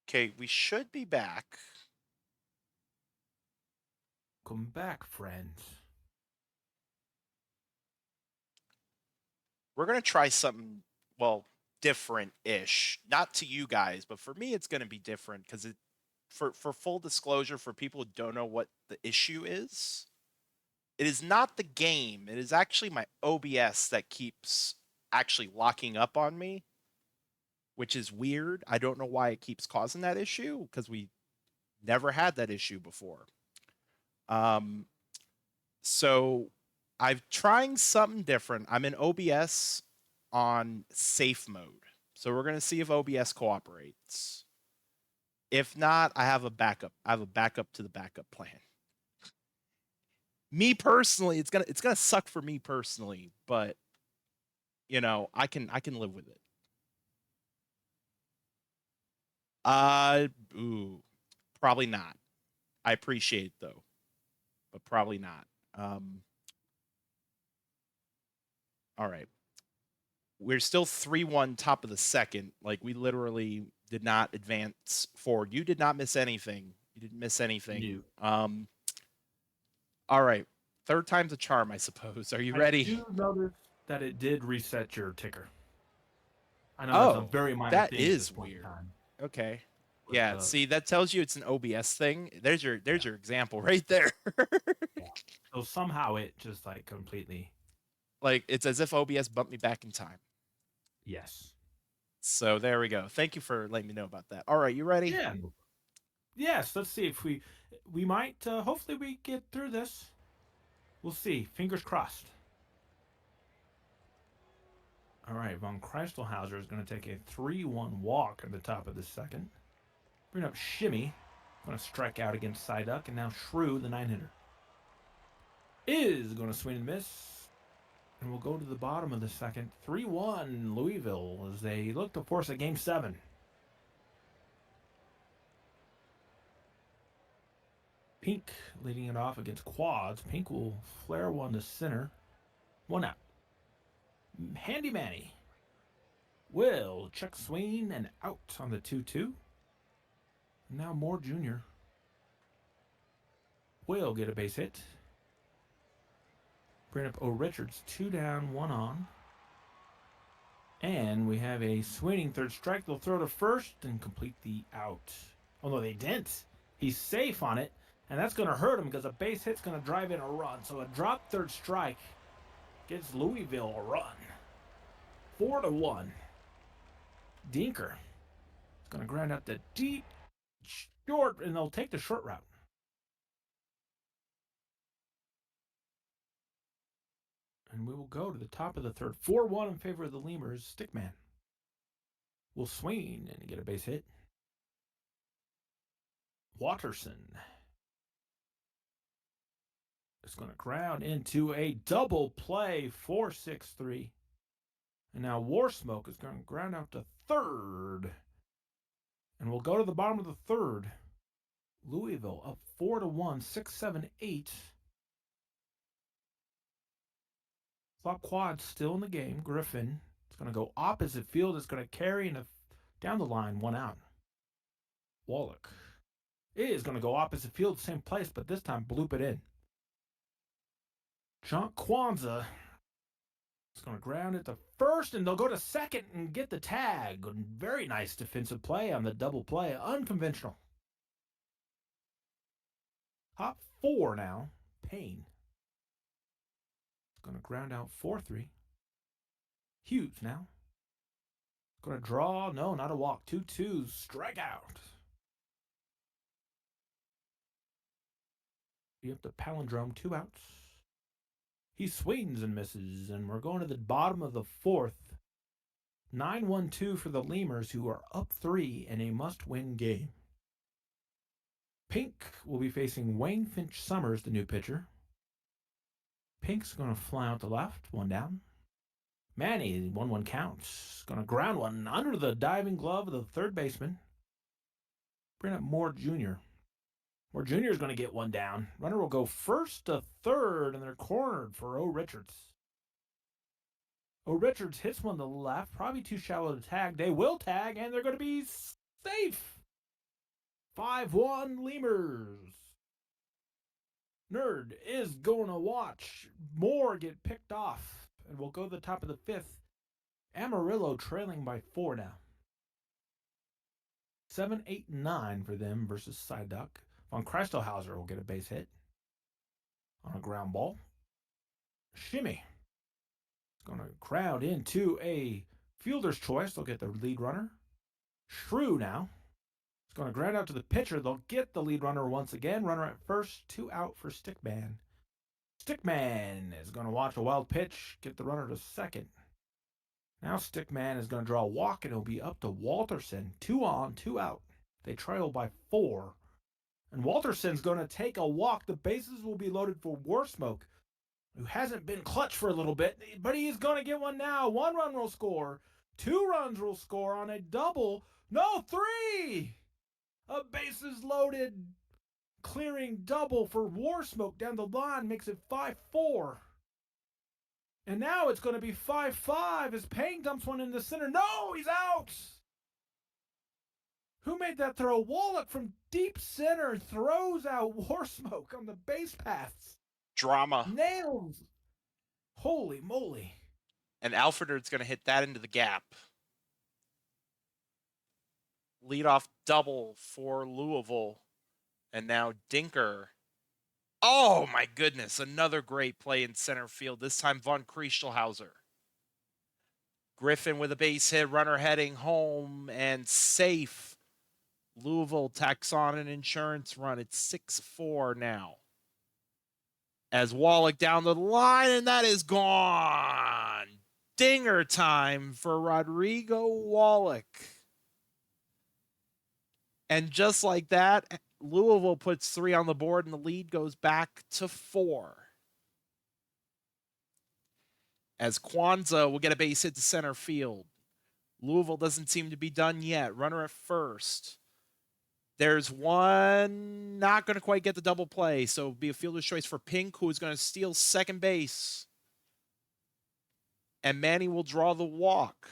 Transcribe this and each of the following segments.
Okay, we should be back. Welcome back, friends. We're gonna try something, well, different-ish. Not to you guys, but for me, it's gonna be different because for full disclosure, for people who don't know what the issue is, it is not the game. It is actually my OBS that keeps actually locking up on me, which is weird. I don't know why it keeps causing that issue because we never had that issue before. Um, So I'm trying something different. I'm in OBS on safe mode. So we're gonna see if OBS cooperates. If not, I have a backup. I have a backup to the backup plan. Me personally, it's gonna suck for me personally, but I can live with it. Uh ooh, probably not. I appreciate it though, but probably not. Um all right. We're still 3-1 top of the second. Like we literally did not advance forward. You did not miss anything. You didn't miss anything. New. All right. Third time's a charm, I suppose. Are you I ready? do notice that it did reset your ticker. I know that's a Oh, very minor that thing at this is point in weird. time. Okay. But Yeah, see that tells you it's an OBS thing. There's yeah, your example right there. yeah. So somehow it just like completely Like it's as if OBS bumped me back in time. yes. So there we go. Thank you for letting me know about that. All right, you ready? Yeah. Yes, let's see if we might hopefully we get through this. We'll see. Fingers crossed. All right, von Kreistelhauser is going to take a 3-1 walk at the top of the second. Bring up Shimmy. Going to strike out against Psyduck, and now Shrew, the 9-hitter, is going to swing and miss. And we'll go to the bottom of the second. 3-1 Louisville as they look to force a game 7. Pink leading it off against Quads. Pink will flare one to center. One out. Handy Manny will check swing and out on the 2-2. Now Moore Jr. will get a base hit. Bring up O. Richards. 2 down, 1 on. And we have a swinging third strike. They'll throw to first and complete the out. Oh, no, they didn't. He's safe on it, and that's going to hurt him because a base hit's going to drive in a run. So a drop third strike gives Louisville a run. 4-1. Dinker is going to ground out the deep short, and they'll take the short route. And we will go to the top of the third. 4-1 in favor of the Lemurs. Stickman will swing and get a base hit. Watterson is going to ground into a double play. 4-6-3. And now War Smoke is going to ground out to third. And we'll go to the bottom of the third. Louisville up 4-1, 6-7-8. Flop Quad still in the game. Griffin is going to go opposite field. It's going to carry and down the line, 1 out. Wallach is going to go opposite field, same place, but this time bloop it in. John Kwanzaa is going to ground it to first, and they'll go to second and get the tag. Very nice defensive play on the double play. Unconventional. Top 4 now. Payne is going to ground out 4-3. Hughes now. Going to draw. No, not a walk. 2-2. Strikeout. You have the palindrome. 2 outs. He swings and misses, and we're going to the bottom of the fourth. 9-1-2 for the Lemurs, who are up 3 in a must-win game. Pink will be facing Wayne Finch Summers, the new pitcher. Pink's going to fly out to left, 1 down. Manny, 1-1 counts. Going to ground one under the diving glove of the third baseman. Bring up Moore Jr. Moore Jr. is going to get 1 down. Runner will go first to third, and they're cornered for O. Richards. O. Richards hits one to the left, probably too shallow to tag. They will tag, and they're going to be safe. 5-1 Lemurs. Nerd is going to watch more get picked off. And we'll go to the top of the fifth. Amarillo trailing by 4 now. 7, 8, 9 for them versus Side Duck. Von Krestelhauser will get a base hit on a ground ball. Shimmy is going to crowd into a fielder's choice. They'll get the lead runner. Shrew now is going to ground out to the pitcher. They'll get the lead runner once again. Runner at first, 2 out for Stickman. Stickman is going to watch a wild pitch, get the runner to second. Now Stickman is going to draw a walk, and it'll be up to Walterson. 2 on, 2 out. They trail by 4. And Walterson's going to take a walk. The bases will be loaded for Warsmoke, who hasn't been clutch for a little bit, but he's going to get one now. 1 run will score. 2 runs will score on a double. No, 3! A bases loaded clearing double for Warsmoke down the line makes it 5-4. And now it's going to be 5-5 as Payne dumps one in the center. No, he's out! Who made that throw? Wallach from deep center throws out Warsmoke on the base paths. Drama. Nails. Holy moly. And Alfred's going to hit that into the gap. Leadoff double for Louisville. And now Dinker. Oh, my goodness. Another great play in center field. This time Von Kriestelhauser. Griffin with a base hit. Runner heading home and safe. Louisville tacks on an insurance run. It's 6-4 now. As Wallach down the line, and that is gone. Dinger time for Rodrigo Wallach. And just like that, Louisville puts 3 on the board, and the lead goes back to 4. As Kwanzaa will get a base hit to center field. Louisville doesn't seem to be done yet. Runner at first. There's one not going to quite get the double play, so it'll be a fielder's choice for Pink, who is going to steal second base. And Manny will draw the walk.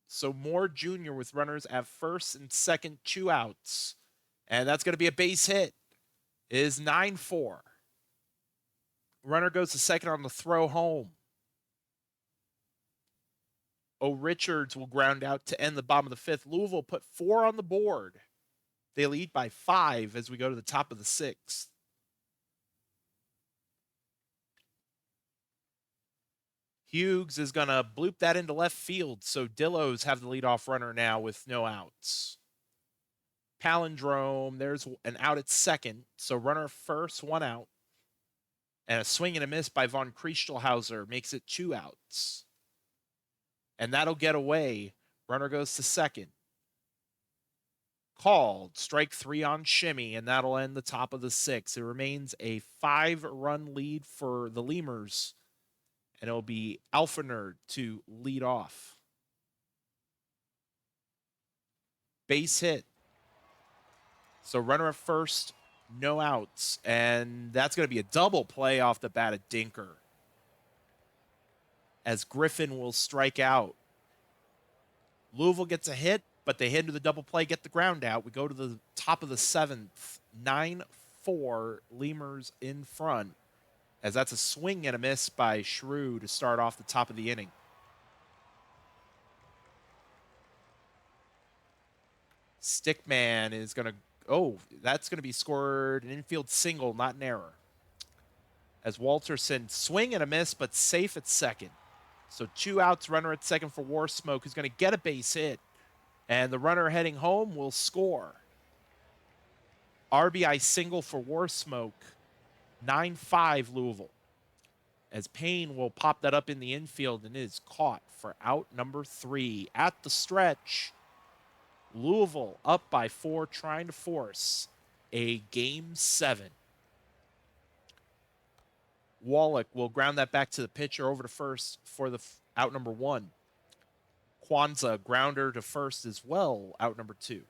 So Moore Jr. with runners at first and second, 2 outs. And that's going to be a base hit. It is 9-4. Runner goes to second on the throw home. O. Richards will ground out to end the bottom of the fifth. Louisville put 4 on the board. They lead by 5 as we go to the top of the 6th. Hughes is going to bloop that into left field, so Dillos have the leadoff runner now with no outs. Palindrome, there's an out at second, so runner first, 1 out. And a swing and a miss by Von Kriestelhauser makes it 2 outs. And that'll get away. Runner goes to second. Called. Strike 3 on Shimmy, and that'll end the top of the 6th. It remains a 5-run lead for the Lemurs, and it'll be Alpha Nerd to lead off. Base hit. So runner at first, no outs, and that's going to be a double play off the bat of Dinker, as Griffin will strike out. Louisville gets a hit, but they hit into the double play, get the ground out. We go to the top of the 7th. 9-4, Lemurs in front, as that's a swing and a miss by Shrew to start off the top of the inning. Stickman is going to, that's going to be scored an infield single, not an error. As Walterson swing and a miss, but safe at second. So 2 outs, runner at second for Warsmoke, who's going to get a base hit. And the runner heading home will score. RBI single for Warsmoke. 9-5 Louisville. As Payne will pop that up in the infield and is caught for out number 3. At the stretch, Louisville up by 4, trying to force a Game 7. Wallach will ground that back to the pitcher over to first for the out number 1. Kwanzaa, grounder to first as well, out number 2.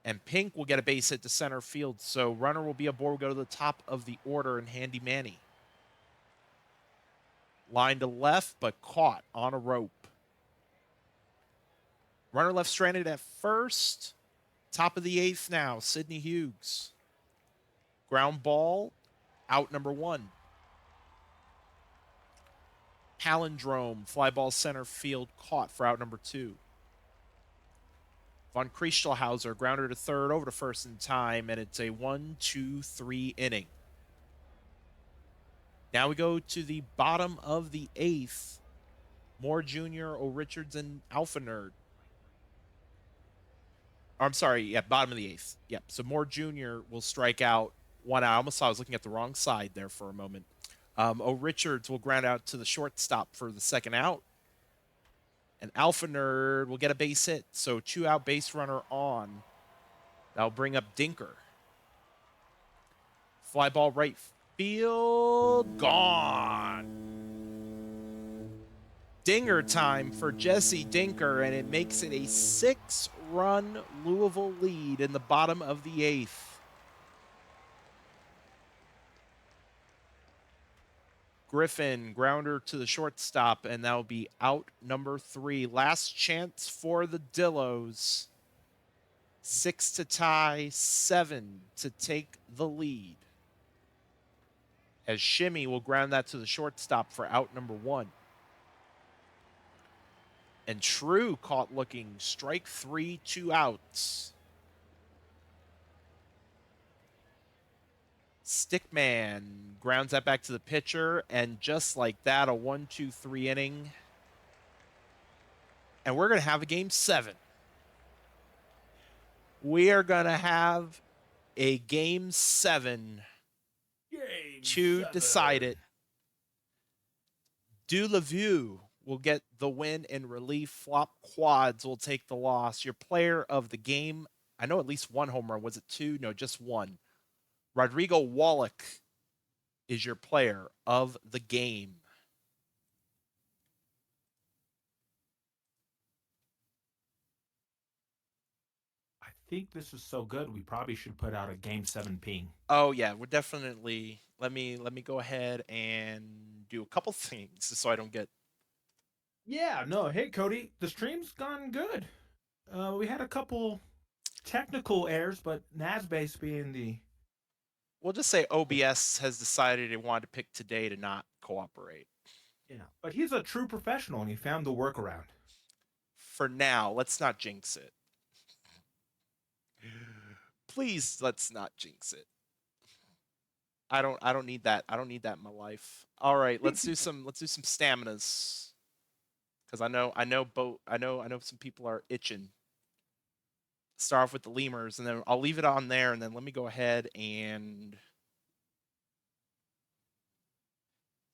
And Pink will get a base hit to center field, so runner will be aboard, go to the top of the order, and Handy Manny. Line to left, but caught on a rope. Runner left stranded at first. Top of the eighth now, Sidney Hughes. Ground ball, out number 1. Palindrome, fly ball center field, caught for out number 2. Von Kriestelhauser, grounder to third, over to first in time, and it's a 1-2-3 inning. Now we go to the bottom of the eighth. Moore Jr., O'Richards, and Alpha Nerd. I'm sorry, yeah, bottom of the eighth. Yep. So Moore Jr. will strike out 1 out. I almost thought I was looking at the wrong side there for a moment. O'Richards will ground out to the shortstop for the second out. And Alpha Nerd will get a base hit. So 2 out, base runner on. That'll bring up Dinker. Fly ball right field, gone. Dinger time for Jesse Dinker, and it makes it a 6-run Louisville lead in the bottom of the eighth. Griffin, grounder to the shortstop, and that'll be out number 3. Last chance for the Dillos. 6 to tie, 7 to take the lead. As Shimmy will ground that to the shortstop for out number 1. And True caught looking, strike 3, 2 outs. Stickman grounds that back to the pitcher, and just like that, a 1-2-3 inning. And we're going to have a game 7. We are going to have a game 7 to decide it. Dulavieu will get the win in relief. Flop Quads will take the loss. Your player of the game, I know at least 1 home run. Was it 2? No, just 1. Rodrigo Wallach is your player of the game. I think this is so good, we probably should put out a Game 7 ping. Oh yeah, we're definitely. Let me go ahead and do a couple things so I don't get. Yeah, no, hey, Cody, the stream's gone good. We had a couple technical errors, but nasbase being the... We'll just say OBS has decided it wanted to pick today to not cooperate. But he's a true professional, and he found the workaround. For now, let's not jinx it. Please, let's not jinx it. I don't need that. I don't need that in my life. All right, let's do some staminas. Cuz I know some people are itching. Start off with the lemurs, and then I'll leave it on there, and then let me go ahead and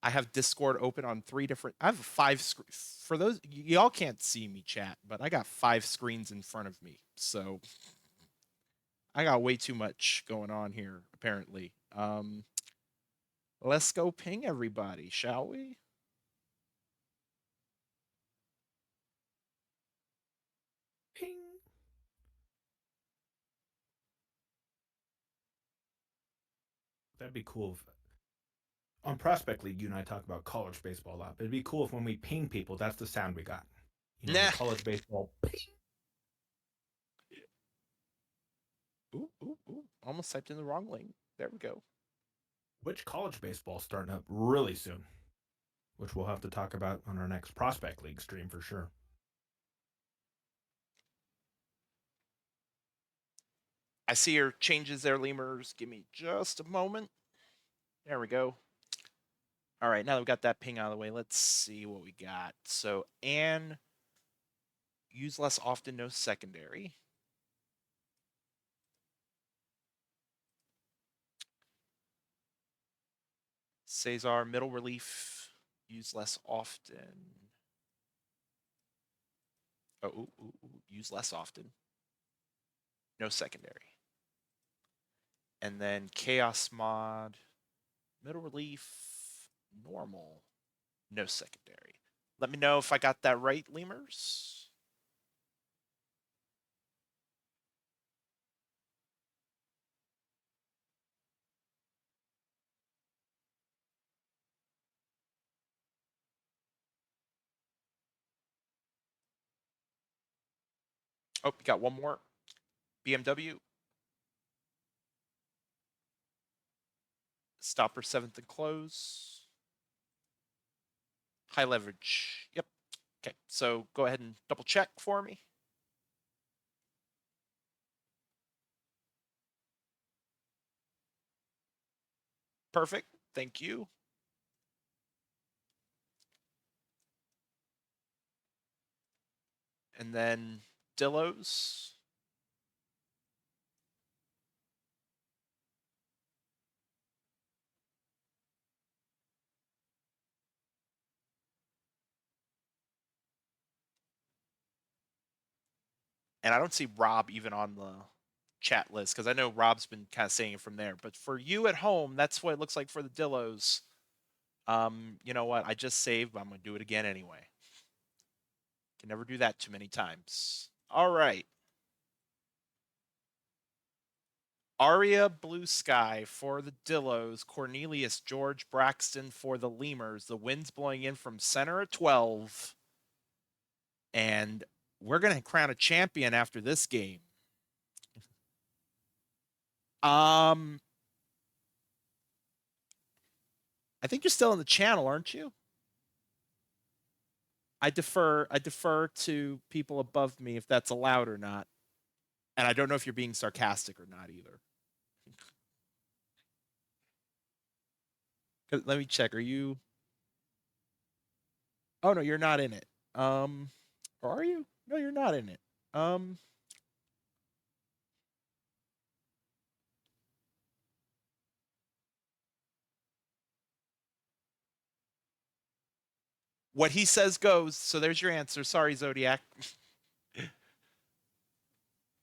I have Discord open on 3 different. I have 5 screens. For those y'all can't see me chat, but I got 5 screens in front of me. So I got way too much going on here apparently. Let's go ping everybody, shall we? Ping. That'd be cool if on Prospect League, you and I talk about college baseball a lot. But it'd be cool if when we ping people, that's the sound we got. Nah. College baseball. Ping. Ooh. Almost typed in the wrong link. There we go. Which college baseball starting up really soon, which we'll have to talk about on our next Prospect League stream for sure. I see your changes there, lemurs. Give me just a moment. There we go. All right, now that we got that ping out of the way, let's see what we got. So, Anne, use less often, no secondary. Cesar, middle relief, use less often. Use less often. No secondary. And then Chaos Mod, middle relief, normal, no secondary. Let me know if I got that right, lemurs. Oh, we got one more. BMW. Stopper 7th and close. High leverage. Yep. Okay, so go ahead and double check for me. Perfect. Thank you. And then Dillos. And I don't see Rob even on the chat list because I know Rob's been kind of saying it from there. But for you at home, that's what it looks like for the Dillos. You know what? I just saved, but I'm gonna do it again anyway. Can never do that too many times. All right. Aria Blue Sky for the Dillos. Cornelius George Braxton for the Lemurs. The wind's blowing in from center at 12. And we're going to crown a champion after this game. I think you're still in the channel, aren't you? I defer to people above me if that's allowed or not. And I don't know if you're being sarcastic or not either. Let me check. Are you? Oh no, you're not in it. Or are you? No, you're not in it. Um, what he says goes. So there's your answer. Sorry, Zodiac.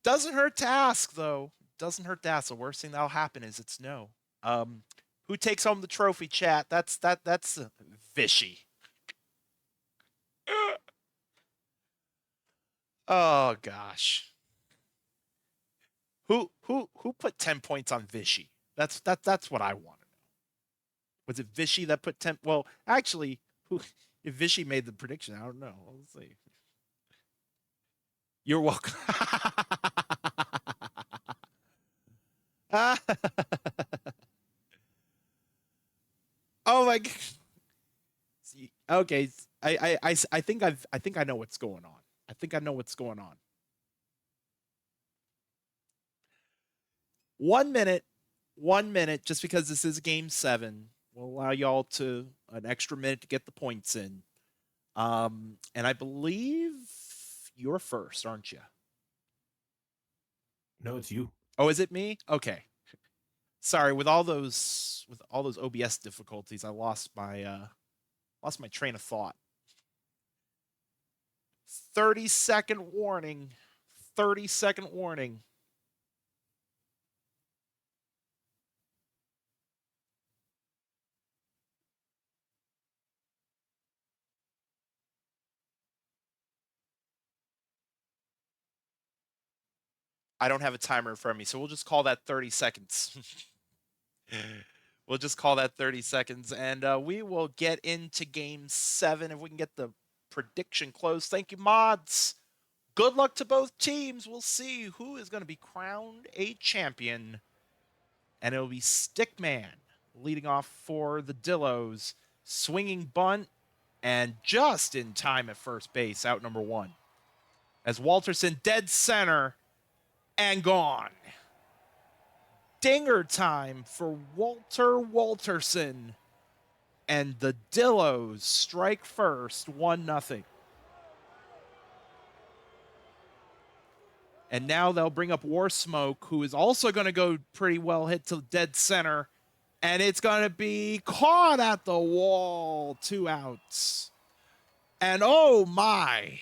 Doesn't hurt to ask, though. Doesn't hurt to ask. The worst thing that'll happen is it's no. Um, who takes home the trophy? Chat. That's Vishy. Oh gosh. Who put 10 points on Vishy? That's what I want to know. Was it Vishy that put 10? Well, actually, who if Vishy made the prediction, I don't know. Let's see. You're welcome. Oh my god. Okay, I think I know what's going on. I think I know what's going on. 1 minute, 1 minute, just because this is game 7, will allow y'all to an extra minute to get the points in. And I believe you're first, aren't you? No, it's you. Oh, is it me? Okay. Sorry, with all those OBS difficulties, I lost my train of thought. 30-second warning. 30-second warning. I don't have a timer in front of me, so we'll just call that 30 seconds. We'll just call that 30 seconds, and we will get into game 7 if we can get the prediction close. Thank you, mods. Good luck to both teams. We'll see who is going to be crowned a champion. And it'll be Stickman leading off for the Dillos. Swinging bunt, and just in time at first base, out number 1. As Walterson dead center and gone. Dinger time for Walter Walterson. And the Dillos strike first, 1-0. And now they'll bring up War Smoke, who is also going to go pretty well hit to dead center. And it's going to be caught at the wall. 2 outs. And oh my.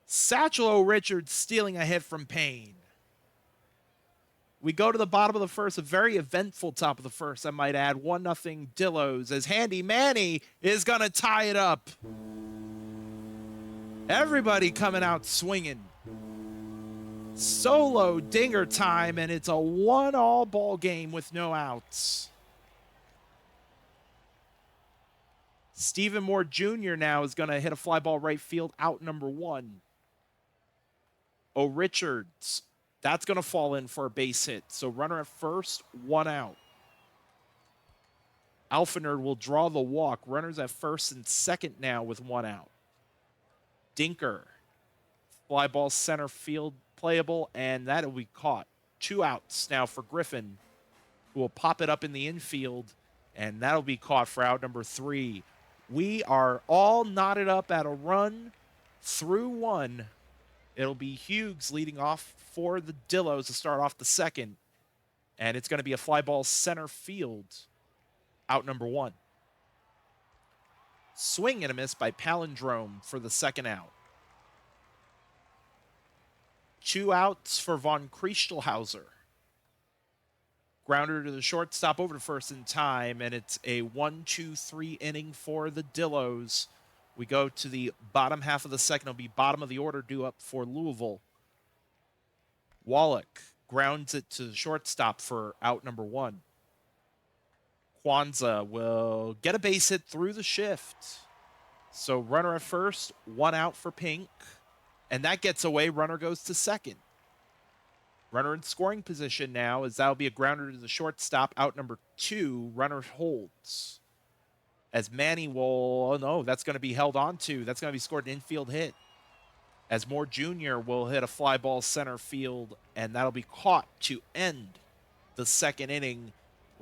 Satchel O'Richards stealing a hit from Payne. We go to the bottom of the first, a very eventful top of the first, I might add. 1-0 Dillos as Handy Manny is going to tie it up. Everybody coming out swinging. Solo dinger time, and it's a 1-all ball game with no outs. Stephen Moore Jr. now is going to hit a fly ball right field, out number 1. O'Richards That's going to fall in for a base hit. So runner at first, 1 out. Alfenerd will draw the walk. Runners at first and second now with 1 out. Dinker, fly ball center field playable, and that'll be caught. 2 outs now for Griffin, who will pop it up in the infield, and that'll be caught for out number 3. We are all knotted up at a run through 1. It'll be Hughes leading off for the Dillos to start off the second, and it's going to be a fly ball center field, out number 1. Swing and a miss by Palindrome for the second out. 2 outs for von Kriestelhauser. Grounder to the shortstop, over to first in time, and it's a 1-2-3 inning for the Dillos. We go to the bottom half of the second. It'll be bottom of the order due up for Louisville. Wallach grounds it to the shortstop for out number 1. Kwanzaa will get a base hit through the shift. So runner at first, 1 out for Pink. And that gets away. Runner goes to second. Runner in scoring position now, as that'll be a grounder to the shortstop. Out number 2, runner holds. As Manny will, oh no, that's going to be held on to. That's going to be scored an infield hit. As Moore Jr. will hit a fly ball center field, and that'll be caught to end the second inning.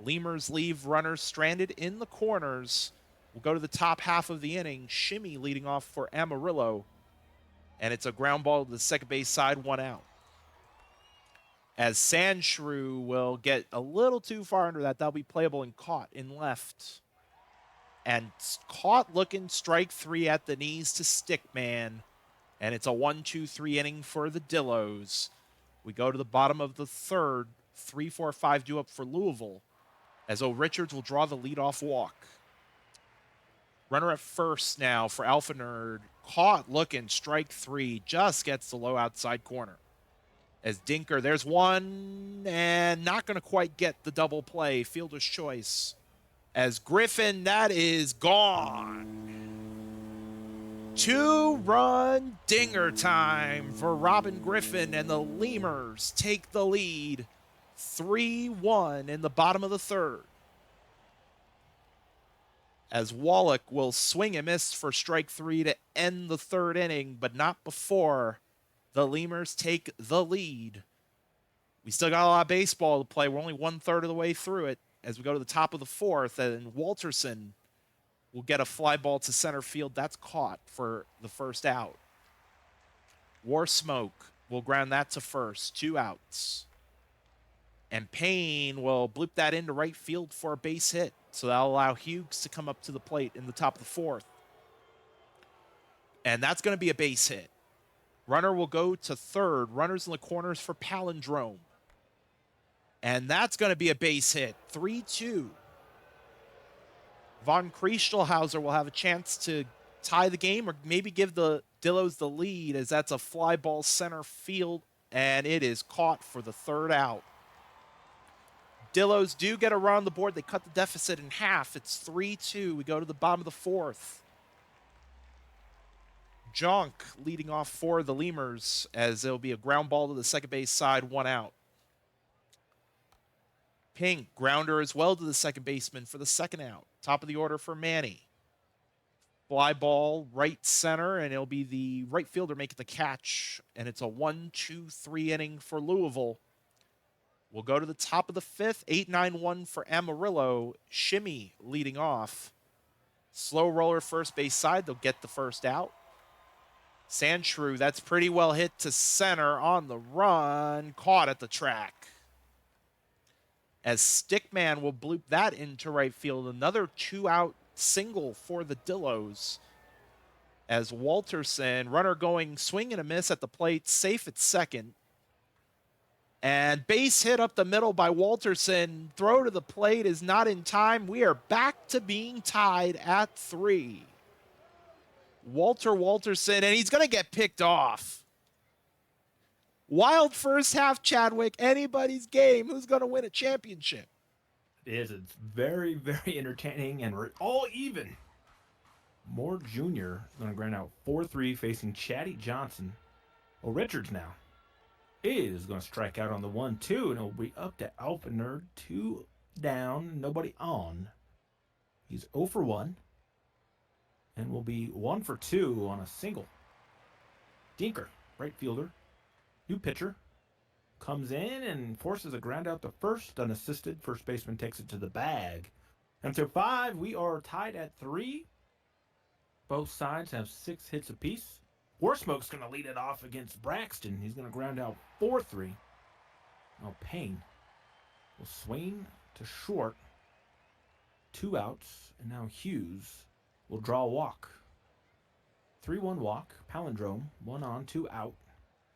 Lemurs leave runners stranded in the corners. We'll go to the top half of the inning. Shimmy leading off for Amarillo. And it's a ground ball to the second base side, 1 out. As Sandshrew will get a little too far under that. That'll be playable and caught in left. And caught looking, strike 3 at the knees to Stickman. And it's a 1-2-3 inning for the Dillos. We go to the bottom of the third. 3-4-5 due up for Louisville, as O. Richards will draw the leadoff walk. Runner at first now for Alfenerd. Caught looking, strike 3. Just gets the low outside corner. As Dinker, there's one, and not going to quite get the double play. Fielder's choice. As Griffin, that is gone. 2-run dinger time for Robin Griffin, and the Lemurs take the lead 3-1 in the bottom of the third. As Wallach will swing and miss for strike 3 to end the third inning, but not before the Lemurs take the lead. We still got a lot of baseball to play. We're only 1/3 of the way through it as we go to the top of the fourth, and Walterson will get a fly ball to center field. That's caught for the first out. War Smoke will ground that to first. 2 outs. And Payne will bloop that into right field for a base hit. So that'll allow Hughes to come up to the plate in the top of the fourth. And that's going to be a base hit. Runner will go to third. Runners in the corners for Palindrome. And that's going to be a base hit. 3-2. Von Kriestelhauser will have a chance to tie the game or maybe give the Dillos the lead, as that's a fly ball center field, and it is caught for the third out. Dillos do get a run on the board. They cut the deficit in half. It's 3-2. We go to the bottom of the fourth. Jonk leading off for the Lemurs, as it'll be a ground ball to the second base side, 1 out. Pink, grounder as well to the second baseman for the second out. Top of the order for Manny. Fly ball right center, and it'll be the right fielder making the catch. And it's a 1-2-3 inning for Louisville. We'll go to the top of the fifth. 8-9-1 for Amarillo. Shimmy leading off. Slow roller first base side. They'll get the first out. Sandshrew, that's pretty well hit to center on the run. Caught at the track. As Stickman will bloop that into right field. Another 2-out single for the Dillos. As Walterson, runner going swing and a miss at the plate, safe at second. And base hit up the middle by Walterson. Throw to the plate is not in time. We are back to being tied at 3. Walterson, and he's going to get picked off. Wild first half, Chadwick. Anybody's game. Who's going to win a championship? It is. It's very, very entertaining, and we're all even. Moore Jr. going to ground out 4-3 facing Chatty Johnson. Oh, Richards now. is going to strike out on the 1-2, and it'll be up to Alpha Nerd. 2 down, nobody on. He's 0 for 1, and will be 1 for 2 on a single. Dinker, right fielder, new pitcher, comes in and forces a ground out to first, unassisted. First baseman takes it to the bag. After 5, we are tied at 3. Both sides have 6 hits apiece. Warsmoke's going to lead it off against Braxton. He's going to ground out 4-3. Now Payne will swing to short. 2 outs, and now Hughes will draw a walk. 3-1 walk, palindrome, 1 on, 2 out.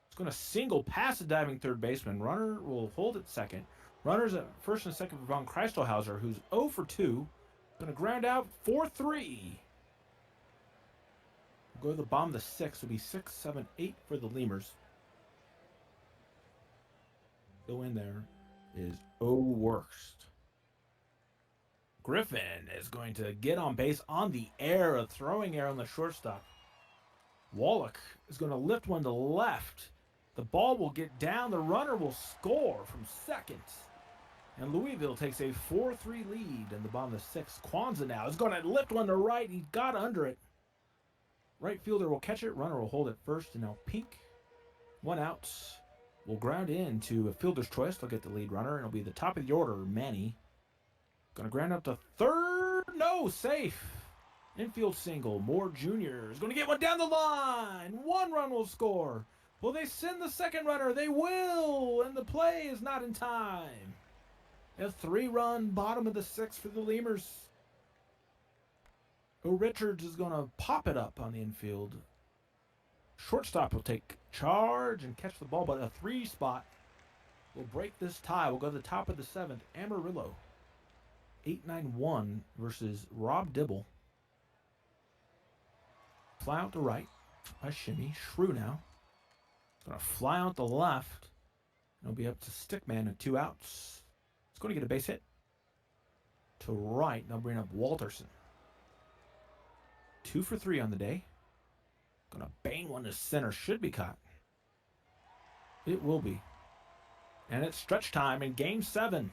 It's going to single past the diving third baseman. Runner will hold at second. Runners at first and second for Von Kreistelhauser, who's 0 for 2. Going to ground out 4-3. We'll go to the bottom of the 6th. Will be 6, 7, 8 for the Lemurs. Go in there is worst. Griffin is going to get on base on the air, a throwing error on the shortstop. Wallach is going to lift one to left. The ball will get down. The runner will score from second. And Louisville takes a 4-3 lead in the bottom of the 6th. Kwanzaa now is going to lift one to right. He got under it. Right fielder will catch it. Runner will hold it first. And now Pink, 1 out, will ground into a fielder's choice. They'll get the lead runner. And it'll be the top of the order, Manny. Going to ground up to third. No, safe. Infield single. Moore Jr. is going to get one down the line. 1 run will score. Will they send the second runner? They will. And the play is not in time. A 3-run bottom of the 6th for the Lemurs. Richards is going to pop it up on the infield. Shortstop will take charge and catch the ball, but a 3 spot will break this tie. We'll go to the top of the 7th. Amarillo, 8-9-1 versus Rob Dibble. Fly out to right by Shimmy. Shrew now. Going to fly out the left. It'll be up to Stickman at 2 outs. It's going to get a base hit. To right, they'll bring up Walterson. 2 for 3 on the day. Going to bang one to center. Should be caught. It will be. And it's stretch time in Game 7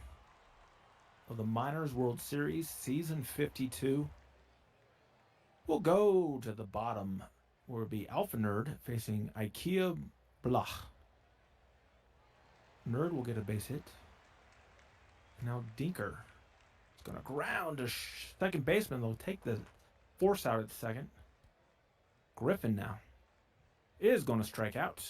of the Miners World Series, Season 52. We'll go to the bottom, where it'll be Alpha Nerd facing IKEA Blach. Nerd will get a base hit. Now Dinker is going to ground to second baseman. They'll take the force out at second. Griffin now is going to strike out.